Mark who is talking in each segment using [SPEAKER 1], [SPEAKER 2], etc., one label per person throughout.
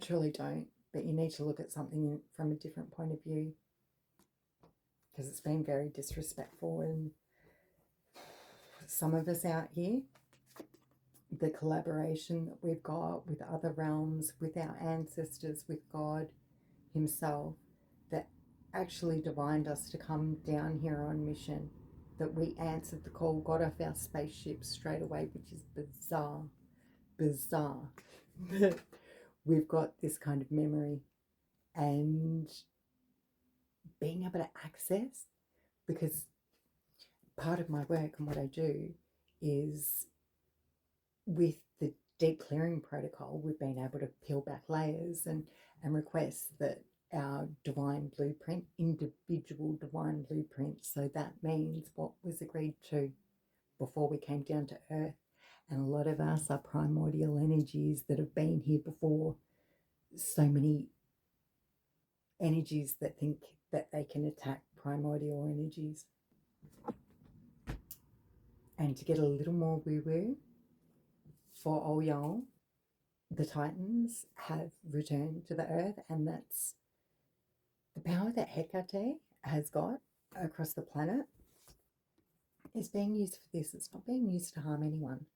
[SPEAKER 1] truly don't, but you need to look at something from a different point of view, because it's been very disrespectful. And some of us out here, the collaboration that we've got with other realms, with our ancestors, with God himself, that actually divined us to come down here on mission, that we answered the call, got off our spaceship straight away, which is bizarre. We've got this kind of memory and being able to access, because part of my work and what I do is with the deep clearing protocol, we've been able to peel back layers and request that our divine blueprint, individual divine blueprint, so that means what was agreed to before we came down to earth. And a lot of us are primordial energies that have been here before. So many energies that think that they can attack primordial energies. And to get a little more woo-woo, for all y'all, the Titans have returned to the earth, and that's the power that Hecate has got across the planet is being used for this. It's not being used to harm anyone.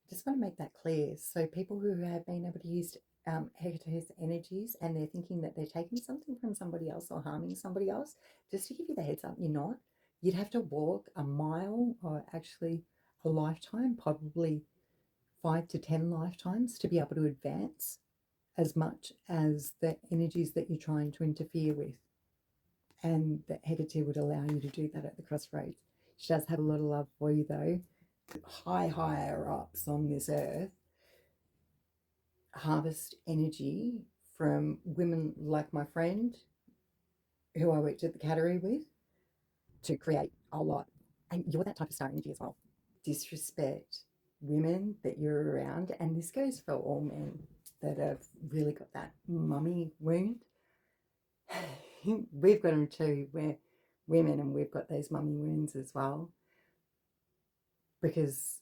[SPEAKER 1] I just want to make that clear. So people who have been able to use Hecate's energies and they're thinking that they're taking something from somebody else or harming somebody else, just to give you the heads up, you're not. You'd have to walk a mile, or actually a lifetime, probably 5 to 10 lifetimes, to be able to advance as much as the energies that you're trying to interfere with. And that Hecate would allow you to do that at the crossroads. She does have a lot of love for you, though. Higher ups on this earth harvest energy from women like my friend, who I worked at the Cattery with, to create a lot. And you're that type of star energy as well. Disrespect women that you're around, and this goes for all men that have really got that mummy wound. We've got them too. We're women and we've got those mummy wounds as well, because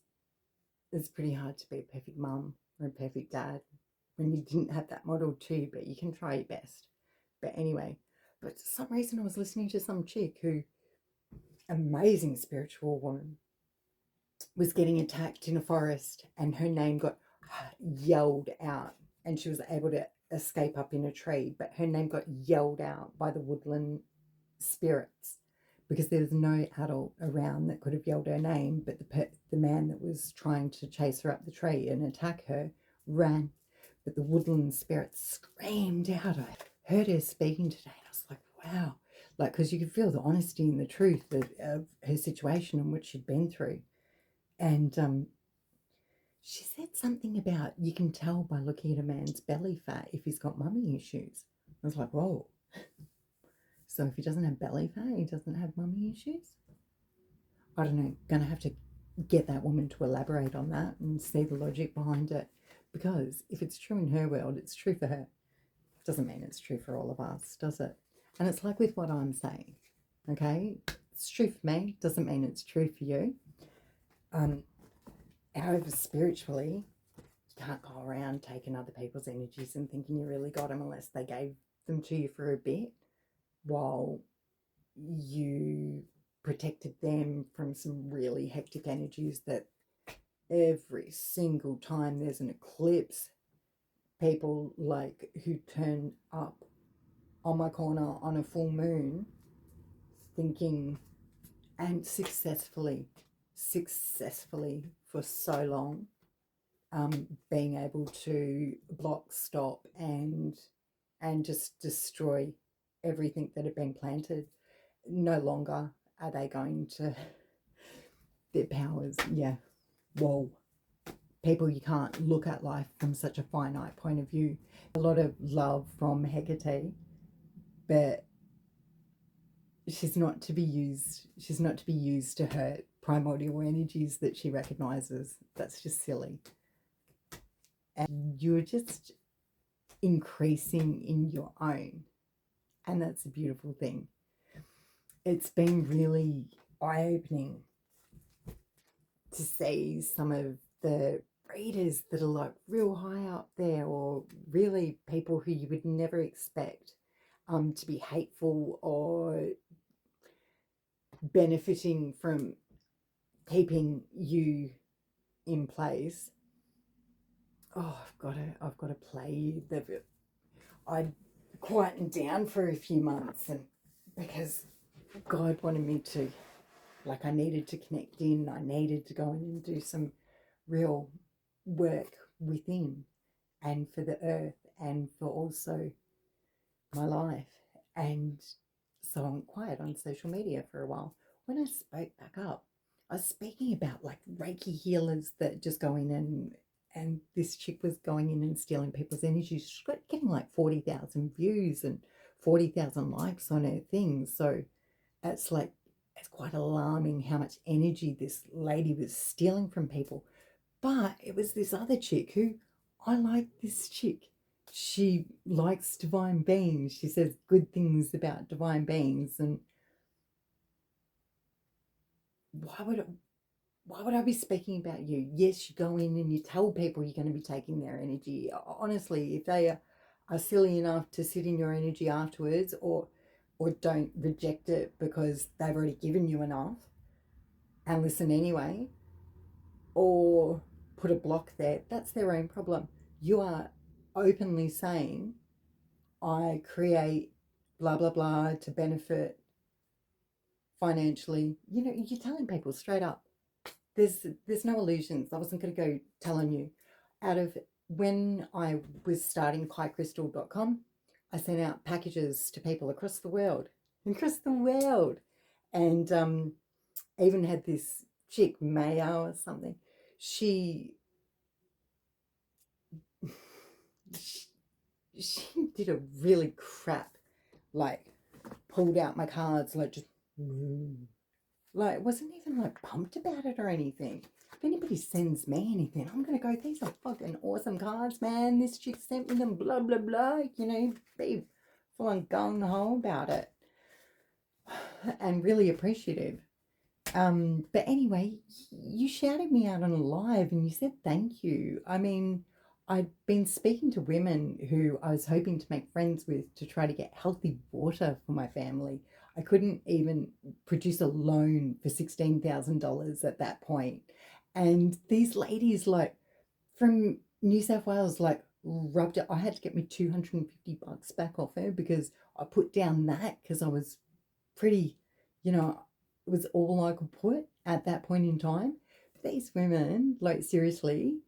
[SPEAKER 1] it's pretty hard to be a perfect mum or a perfect dad when you didn't have that model too, but you can try your best. But anyway, but for some reason I was listening to some chick who, amazing spiritual woman, was getting attacked in a forest, and her name got yelled out, and she was able to escape up in a tree, but her name got yelled out by the woodland spirits because there was no adult around that could have yelled her name, but the man that was trying to chase her up the tree and attack her ran, but the woodland spirits screamed out. I heard her speaking today, and I was like, wow, like, because you could feel the honesty and the truth of her situation and what she'd been through. And she said something about you can tell by looking at a man's belly fat if he's got mummy issues. I was like, whoa. So if he doesn't have belly fat, he doesn't have mummy issues? I don't know. Going to have to get that woman to elaborate on that and see the logic behind it. Because if it's true in her world, it's true for her. Doesn't mean it's true for all of us, does it? And it's like with what I'm saying, okay? It's true for me, doesn't mean it's true for you. However, spiritually, you can't go around taking other people's energies and thinking you really got them unless they gave them to you for a bit while you protected them from some really hectic energies that every single time there's an eclipse, people like who turn up on my corner on a full moon thinking, and successfully for so long, being able to block, stop, and just destroy everything that had been planted. No longer are they going to, their powers, yeah, whoa. People, you can't look at life from such a finite point of view. A lot of love from Hecate, but she's not to be used to hurt primordial energies that she recognizes. That's just silly. And you're just increasing in your own, and that's a beautiful thing. It's been really eye-opening to see some of the readers that are like real high up there, or really people who you would never expect to be hateful or benefiting from keeping you in place. Oh, I've got to play the. I'd quietened down for a few months, and because God wanted me to, like, I needed to connect in. I needed to go in and do some real work within, and for the earth, and for also my life. And so I went quiet on social media for a while. When I spoke back up, I was speaking about like Reiki healers that just go in, and this chick was going in and stealing people's energy. She's getting like 40,000 views and 40,000 likes on her thing. So it's like, it's quite alarming how much energy this lady was stealing from people. But it was this other chick who, I like this chick. She likes divine beings. She says good things about divine beings. And why would I be speaking about you? Yes, you go in and you tell people you're going to be taking their energy. Honestly, if they are silly enough to sit in your energy afterwards, or don't reject it because they've already given you enough and listen anyway, or put a block there, that's their own problem. You are openly saying, I create blah, blah, blah to benefit financially. You know, you're telling people straight up. There's no illusions. I wasn't going to go telling you. Out of when I was starting highcrystal.com, I sent out packages to people across the world. Across the world. And even had this chick, Maya or something. She did a really crap, like, pulled out my cards, like, just like, wasn't even like pumped about it or anything. If anybody sends me anything, I'm gonna go, these are fucking awesome cards, man. This chick sent me them, blah blah blah. You know, be full on gung ho about it, and really appreciative. But anyway, you shouted me out on a live and you said thank you. I mean, I'd been speaking to women who I was hoping to make friends with to try to get healthy water for my family. I couldn't even produce a loan for $16,000 at that point. And these ladies, like, from New South Wales, like, rubbed it. I had to get me $250 back off her because I put down that because I was pretty, you know, it was all I could put at that point in time. But these women, like, seriously,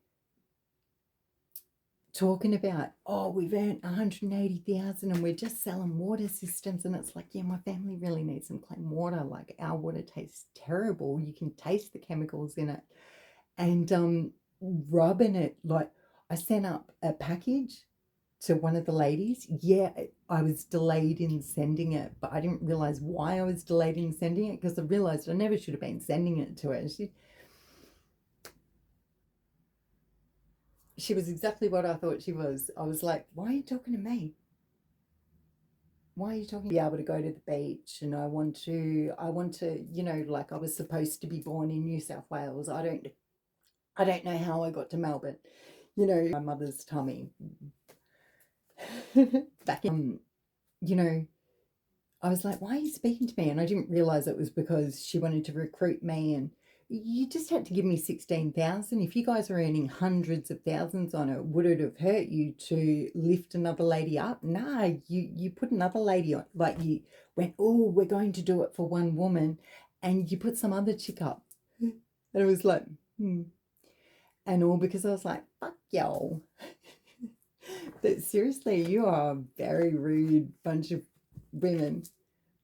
[SPEAKER 1] talking about, oh, we've earned 180,000 and we're just selling water systems. And it's like, yeah, my family really needs some clean water. Like, our water tastes terrible. You can taste the chemicals in it. And rubbing it, like, I sent up a package to one of the ladies. Yeah, I was delayed in sending it, but I didn't realize why I was delayed in sending it, because I realized I never should have been sending it to her. She was exactly what I thought she was. I was like, why are you talking to me? Why are you talking? Be able to go to the beach, and I want to, you know, like, I was supposed to be born in New South Wales. I don't know how I got to Melbourne. You know, my mother's tummy. Back in, you know, I was like, why are you speaking to me? And I didn't realize it was because she wanted to recruit me, and you just had to give me 16,000. If you guys are earning hundreds of thousands on it, would it have hurt you to lift another lady up? Nah, you put another lady on. Like, you went, oh, we're going to do it for one woman, and you put some other chick up. And it was like, and all because I was like, fuck y'all. But seriously, you are a very rude bunch of women.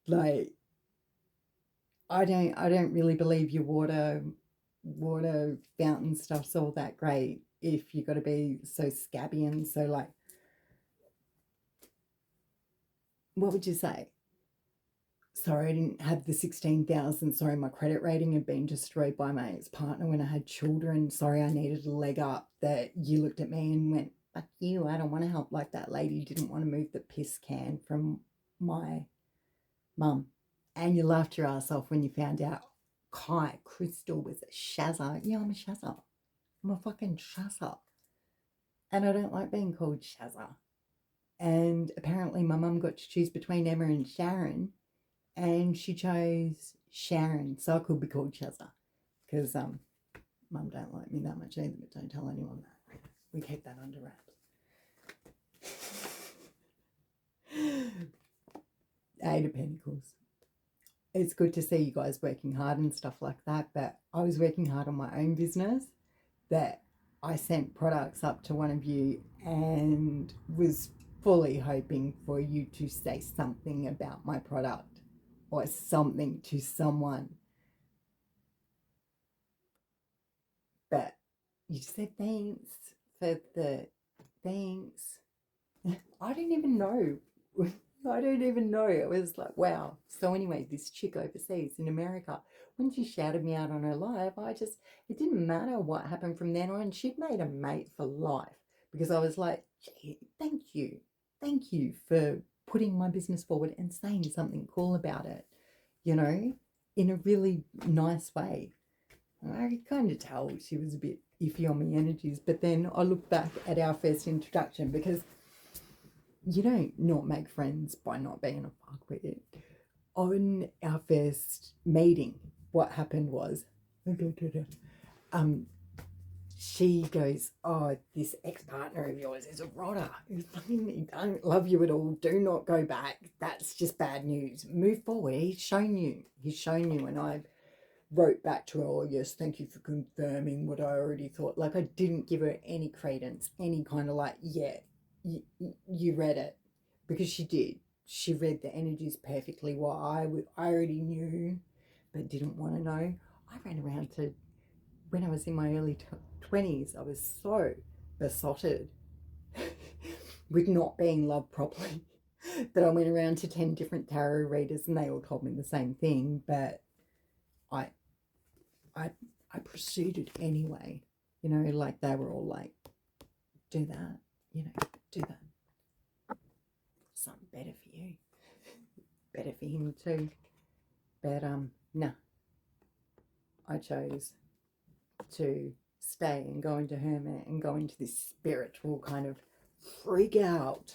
[SPEAKER 1] Like, I don't really believe your water fountain stuff's all that great if you got to be so scabby and so, like, what would you say? Sorry, I didn't have the 16,000. Sorry, my credit rating had been destroyed by my ex-partner when I had children. Sorry, I needed a leg up. That you looked at me and went, fuck you, I don't want to help like that lady didn't want to move the piss can from my mum. And you laughed your ass off when you found out Kai Crystal was a shazza. Yeah, I'm a shazza. I'm a fucking Shazza. And I don't like being called Shazza. And apparently my mum got to choose between Emma and Sharon, and she chose Sharon, so I could be called Shazza. Because mum don't like me that much either, but don't tell anyone that. We keep that under wraps. Eight of Pentacles. It's good to see you guys working hard and stuff like that, but I was working hard on my own business, that I sent products up to one of you and was fully hoping for you to say something about my product or something to someone. But you said thanks for the thanks. I didn't even know. I don't even know. It was like, wow. So anyway, this chick overseas in America, when she shouted me out on her live, it didn't matter what happened from then on. She'd made a mate for life, because I was like, gee, thank you. Thank you for putting my business forward and saying something cool about it, in a really nice way. I could kind of tell she was a bit iffy on my energies, but then I look back at our first introduction, because you don't not make friends by not being a fuckwit. On our first meeting, what happened was, she goes, oh, this ex-partner of yours is a rotter. He don't love you at all. Do not go back. That's just bad news. Move forward. He's shown you. And I wrote back to her, oh, yes, thank you for confirming what I already thought. Like, I didn't give her any credence, any kind of like, yeah, you read it, because she did. She read the energies perfectly. What I already knew, but didn't want to know. I ran around to, when I was in my early 20s, I was so besotted with not being loved properly that I went around to 10 different tarot readers and they all told me the same thing, but I proceeded anyway. Like they were all like, do that, do that. Something better for you. Better for him too. But no. I chose to stay and go into hermit and go into this spiritual kind of freak out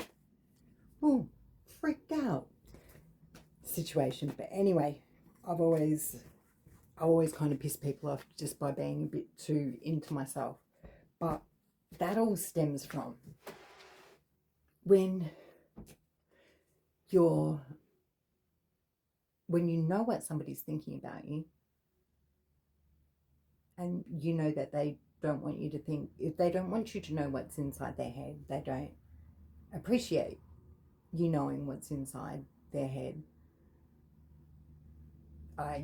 [SPEAKER 1] situation. But anyway, I always kind of piss people off just by being a bit too into myself. But that all stems from when you know what somebody's thinking about you, and you know that they don't want you to think, if they don't want you to know what's inside their head, they don't appreciate you knowing what's inside their head.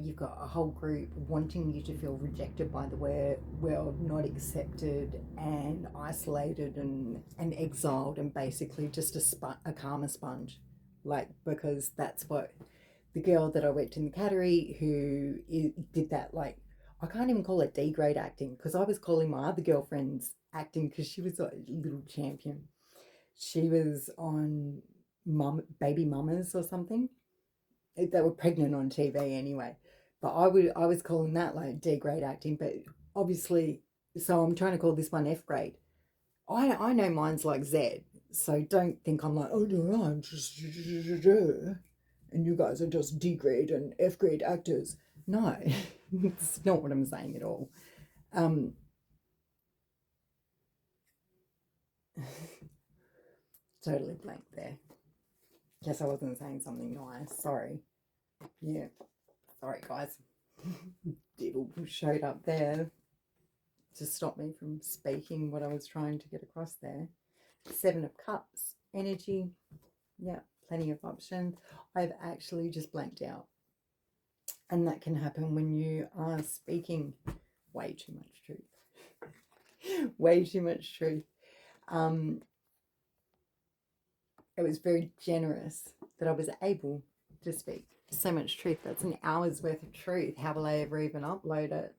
[SPEAKER 1] You've got a whole group wanting you to feel rejected by the world, not accepted and isolated and exiled, and basically just a karma sponge. Like, because that's what the girl that I worked in the cattery who did that, like, I can't even call it D-grade acting, because I was calling my other girlfriend's acting, because she was a little champion. She was on Baby Mamas or something. They were pregnant on TV anyway. But I was calling that like D-grade acting, but obviously, so I'm trying to call this one F-grade. I know mine's like Z, so don't think I'm like, oh no, I'm just, and you guys are just D-grade and F-grade actors. No, it's not what I'm saying at all. Totally blank there. Guess I wasn't saying something nice. Sorry. Yeah. Sorry, guys. Devil showed up there to stop me from speaking what I was trying to get across there. 7 of Cups. Energy. Yeah, plenty of options. I've actually just blanked out. And that can happen when you are speaking way too much truth. Way too much truth. It was very generous that I was able to speak so much truth. That's an hour's worth of truth. How will I ever even upload it?